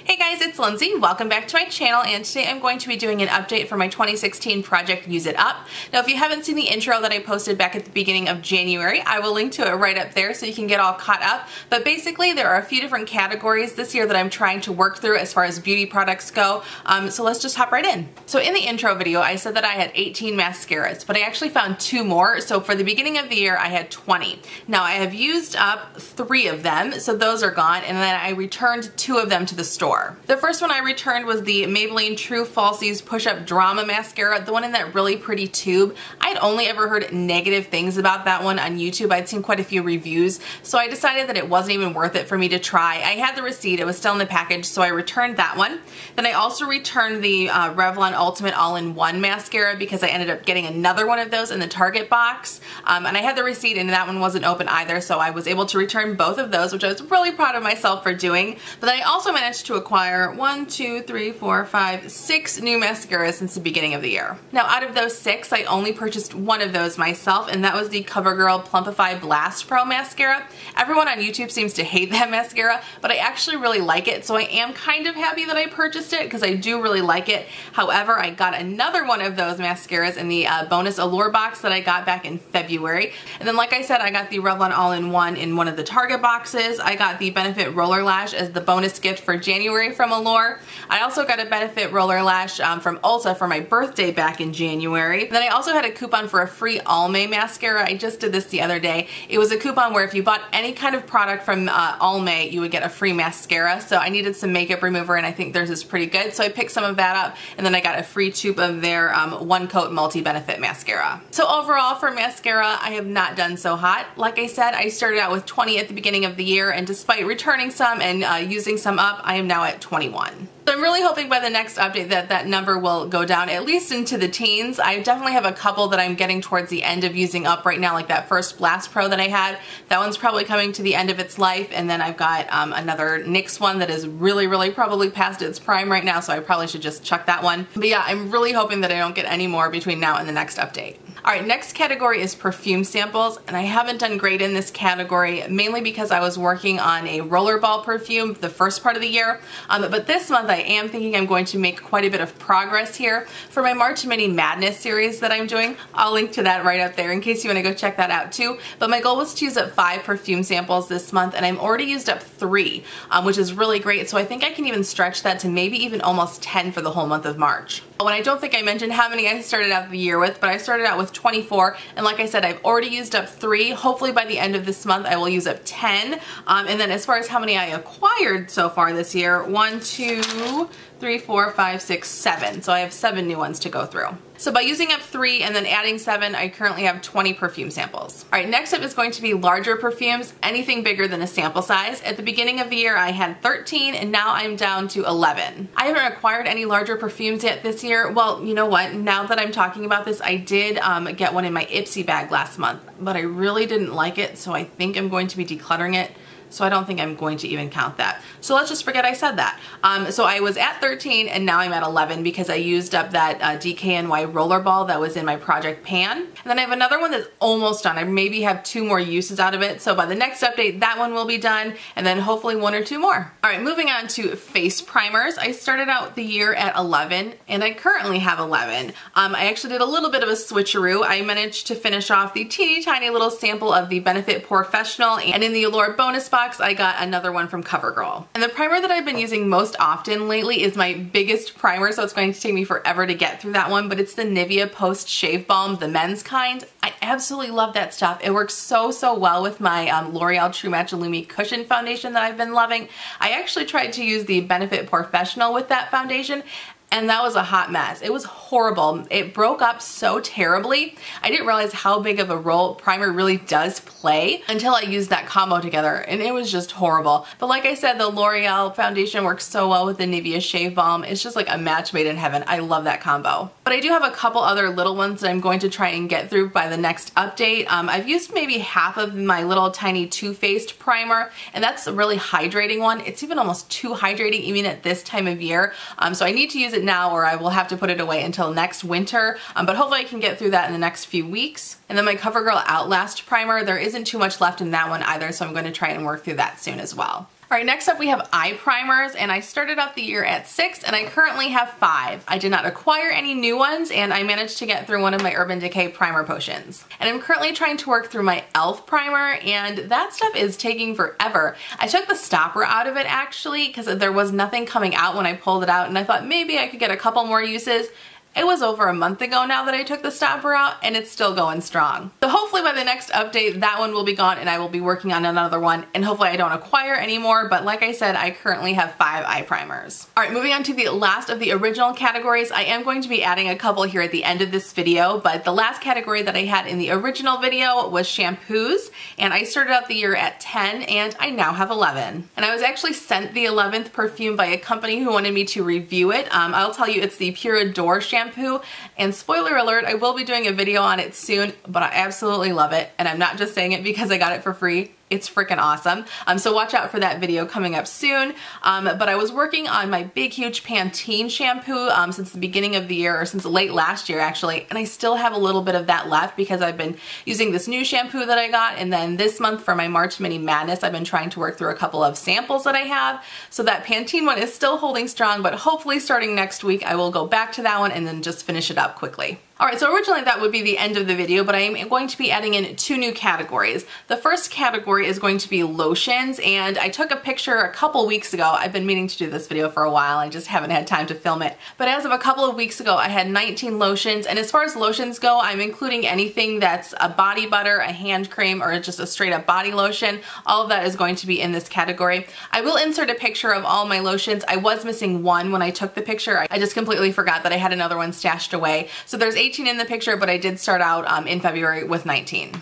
Hey guys, it's Lindsay. Welcome back to my channel, and today I'm going to be doing an update for my 2016 project Use It Up. Now if you haven't seen the intro that I posted back at the beginning of January, I will link to it right up there so you can get all caught up. But basically there are a few different categories this year that I'm trying to work through as far as beauty products go, so let's just hop right in. So in the intro video I said that I had 18 mascaras, but I actually found 2 more, so for the beginning of the year I had 20. Now I have used up 3 of them, so those are gone, and then I returned 2 of them to the store. The first one I returned was the Maybelline True Falsies Push-Up Drama Mascara, the one in that really pretty tube. I'd only ever heard negative things about that one on YouTube. I'd seen quite a few reviews, so I decided that it wasn't even worth it for me to try. I had the receipt, it was still in the package, so I returned that one. Then I also returned the Revlon Ultimate All-in-One Mascara because I ended up getting another one of those in the Target box, and I had the receipt and that one wasn't open either, so I was able to return both of those, which I was really proud of myself for doing. But then I also managed to acquire 6 new mascaras since the beginning of the year. Now out of those 6, I only purchased one of those myself, and that was the CoverGirl Plumpify Blast Pro Mascara. Everyone on YouTube seems to hate that mascara, but I actually really like it, so I am kind of happy that I purchased it because I do really like it. However, I got another one of those mascaras in the bonus Allure box that I got back in February. And then like I said, I got the Revlon All-in-One in one of the Target boxes. I got the Benefit Roller Lash as the bonus gift for January from Allure. I also got a Benefit Roller Lash from Ulta for my birthday back in January. And then I also had a coupon for a free Almay mascara. I just did this the other day. It was a coupon where if you bought any kind of product from Almay, you would get a free mascara. So I needed some makeup remover, and I think theirs is pretty good. So I picked some of that up, and then I got a free tube of their One Coat Multi-Benefit Mascara. So overall for mascara, I have not done so hot. Like I said, I started out with 20 at the beginning of the year, and despite returning some and using some up, I am now at 21. So I'm really hoping by the next update that that number will go down at least into the teens. I definitely have a couple that I'm getting towards the end of using up right now, like that first Blast Pro that I had. That one's probably coming to the end of its life, and then I've got another NYX one that is really probably past its prime right now, so I probably should just chuck that one. But yeah, I'm really hoping that I don't get any more between now and the next update. Alright, next category is Perfume Samples, and I haven't done great in this category, mainly because I was working on a rollerball perfume the first part of the year, but this month I am thinking I'm going to make quite a bit of progress here. For my March Mini Madness series that I'm doing, I'll link to that right up there in case you want to go check that out too, but my goal was to use up 5 perfume samples this month, and I've already used up 3, which is really great, so I think I can even stretch that to maybe even almost 10 for the whole month of March. When I don't think I mentioned how many I started out the year with, but I started out with 24, and like I said, I've already used up 3. Hopefully by the end of this month I will use up 10. And then as far as how many I acquired so far this year, 1, 2, 3, 4, 5, 6, 7. So I have 7 new ones to go through. So by using up 3 and then adding 7, I currently have 20 perfume samples. Alright, next up is going to be larger perfumes, anything bigger than a sample size. At the beginning of the year I had 13, and now I'm down to 11. I haven't acquired any larger perfumes yet this year. Well, you know what? Now that I'm talking about this, I did get one in my Ipsy bag last month, but I really didn't like it, so I think I'm going to be decluttering it. So I don't think I'm going to even count that. So let's just forget I said that. So I was at 13 and now I'm at 11 because I used up that DKNY rollerball that was in my Project Pan. And then I have another one that's almost done. I maybe have 2 more uses out of it. So by the next update, that one will be done, and then hopefully 1 or 2 more. All right, moving on to face primers. I started out the year at 11 and I currently have 11. I actually did a little bit of a switcheroo. I managed to finish off the teeny tiny little sample of the Benefit Professional, and in the Allure bonus box, I got another one from CoverGirl. And the primer that I've been using most often lately is my biggest primer, so it's going to take me forever to get through that one, but it's the Nivea Post Shave Balm, the men's kind. I absolutely love that stuff. It works so well with my L'Oreal True Match Illumi Cushion Foundation that I've been loving. I actually tried to use the Benefit Professional with that foundation, and that was a hot mess. It was horrible. It broke up so terribly. I didn't realize how big of a role primer really does play until I used that combo together, and it was just horrible. But like I said, the L'Oreal foundation works so well with the Nivea Shave Balm. It's just like a match made in heaven. I love that combo. But I do have a couple other little ones that I'm going to try and get through by the next update. I've used maybe half of my little tiny Too Faced primer, and that's a really hydrating one. It's even almost too hydrating even at this time of year. So I need to use it now, or I will have to put it away until next winter, but hopefully I can get through that in the next few weeks. And then my CoverGirl Outlast primer, there isn't too much left in that one either, so I'm going to try and work through that soon as well. Alright, next up we have eye primers, and I started out the year at 6 and I currently have 5. I did not acquire any new ones, and I managed to get through one of my Urban Decay primer potions. And I'm currently trying to work through my e.l.f. primer, and that stuff is taking forever. I took the stopper out of it actually because there was nothing coming out when I pulled it out, and I thought maybe I could get a couple more uses. It was over a month ago now that I took the stopper out, and it's still going strong. So hopefully by the next update, that one will be gone and I will be working on another one, and hopefully I don't acquire any more, but like I said, I currently have 5 eye primers. Alright, moving on to the last of the original categories. I am going to be adding a couple here at the end of this video, but the last category that I had in the original video was shampoos, and I started out the year at 10 and I now have 11. And I was actually sent the 11th perfume by a company who wanted me to review it. I'll tell you, it's the PUIU shampoo. And spoiler alert, I will be doing a video on it soon, but I absolutely love it, and I'm not just saying it because I got it for free. It's freaking awesome. So watch out for that video coming up soon. But I was working on my big huge Pantene shampoo since the beginning of the year, or since late last year actually, and I still have a little bit of that left because I've been using this new shampoo that I got, and then this month for my March Mini Madness I've been trying to work through a couple of samples that I have. So that Pantene one is still holding strong, but hopefully starting next week I will go back to that one and then just finish it up quickly. Alright, so originally that would be the end of the video, but I am going to be adding in 2 new categories. The first category is going to be lotions, and I took a picture a couple weeks ago. I've been meaning to do this video for a while, I just haven't had time to film it. But as of a couple of weeks ago, I had 19 lotions, and as far as lotions go, I'm including anything that's a body butter, a hand cream, or just a straight up body lotion. All of that is going to be in this category. I will insert a picture of all my lotions. I was missing one when I took the picture. I just completely forgot that I had another one stashed away. So there's 18 in the picture, but I did start out in February with 19.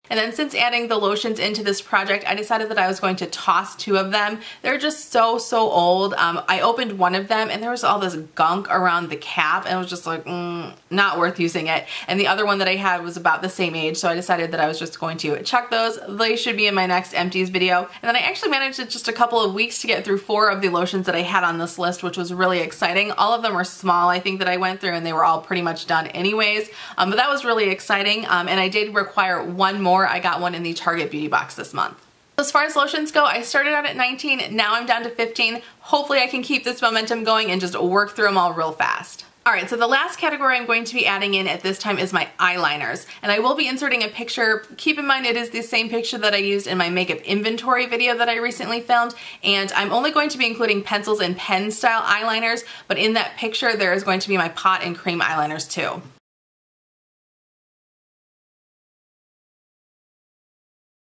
And then since adding the lotions into this project, I decided that I was going to toss 2 of them. They're just so old. I opened one of them and there was all this gunk around the cap, and I was just like, not worth using it. And the other one that I had was about the same age, so I decided that I was just going to chuck those. They should be in my next empties video. And then I actually managed in just a couple of weeks to get through 4 of the lotions that I had on this list, which was really exciting. All of them were small, I think, that I went through, and they were all pretty much done anyways. But that was really exciting, and I did require one more. I got one in the Target Beauty Box this month. As far as lotions go, I started out at 19, now I'm down to 15. Hopefully I can keep this momentum going and just work through them all real fast. Alright, so the last category I'm going to be adding in at this time is my eyeliners, and I will be inserting a picture. Keep in mind it is the same picture that I used in my makeup inventory video that I recently filmed, and I'm only going to be including pencils and pen style eyeliners, but in that picture there is going to be my pot and cream eyeliners too.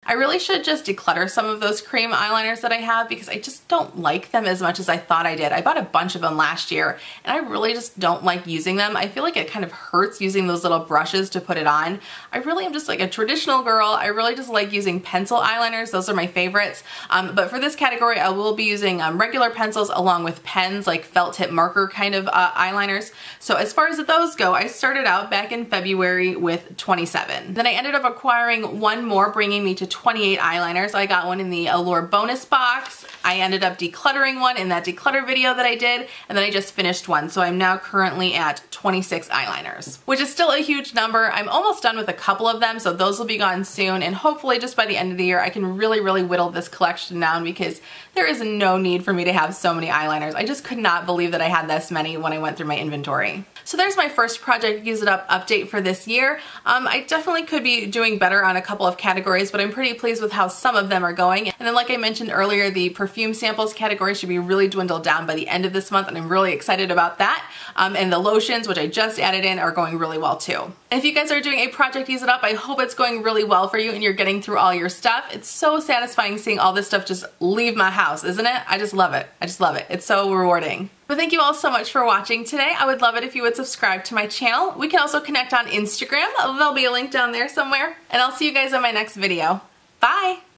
I really should just declutter some of those cream eyeliners that I have because I just don't like them as much as I thought I did. I bought a bunch of them last year and I really just don't like using them. I feel like it kind of hurts using those little brushes to put it on. I really am just like a traditional girl. I really just like using pencil eyeliners. Those are my favorites. But for this category, I will be using regular pencils along with pens, like felt tip marker kind of eyeliners. So as far as those go, I started out back in February with 27. Then I ended up acquiring one more, bringing me to 28 eyeliners. I got one in the Allure bonus box. I ended up decluttering one in that declutter video that I did, and then I just finished one. So I'm now currently at 26 eyeliners, which is still a huge number. I'm almost done with a couple of them, so those will be gone soon, and hopefully just by the end of the year I can really whittle this collection down because there is no need for me to have so many eyeliners. I just could not believe that I had this many when I went through my inventory. So there's my first project Use It Up update for this year. I definitely could be doing better on a couple of categories, but I'm pretty pleased with how some of them are going. And then like I mentioned earlier, the Perfume Samples category should be really dwindled down by the end of this month, and I'm really excited about that. And the lotions, which I just added in, are going really well too. And if you guys are doing a project Use It Up, I hope it's going really well for you and you're getting through all your stuff. It's so satisfying seeing all this stuff just leave my house, isn't it? I just love it. I just love it. It's so rewarding. But thank you all so much for watching today. I would love it if you would subscribe to my channel. We can also connect on Instagram. There'll be a link down there somewhere. And I'll see you guys in my next video. Bye!